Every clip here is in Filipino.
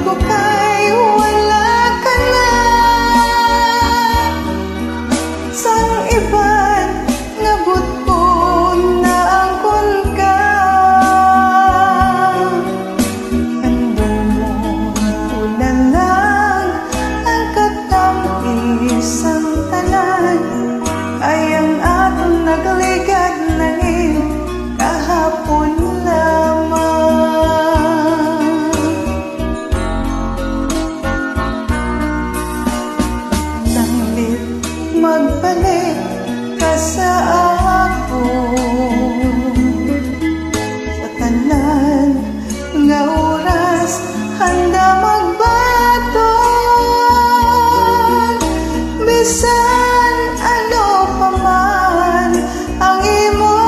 ko kay wala ka na. Sang iban nabot ko na angkon ka. Andun mo una lang ang katamis ang tanan. Ay ang atong nagligad nangin kahapon lamang. Nanglit magbalik ka sa akon, sa tanan nga oras handa magbaton. Bisan ano pa man ang imo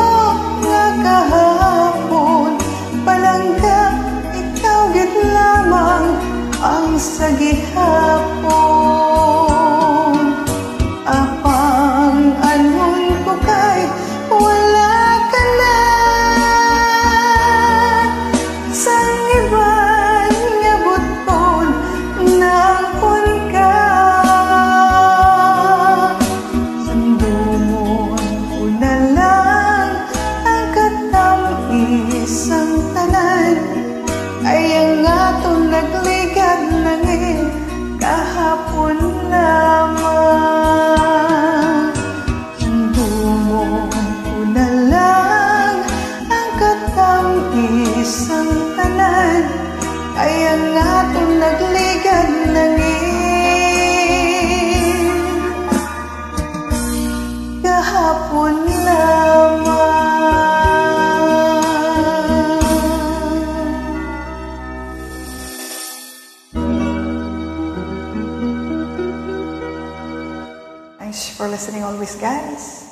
nga kahapon, palangga ikaw gid lamang ang sa gihapon. Apang anon ko kay wala ka na. Sang iban nga butpon na angkon ka. Sundumon una lang ang katamis ang tanan. Ay ang atong nagligad nangin kahapon lamang. Sundumon una lang ang katamis ang tanan. Ay ang atong nagligad nangin kahapon lamang. Thanks for listening always, guys.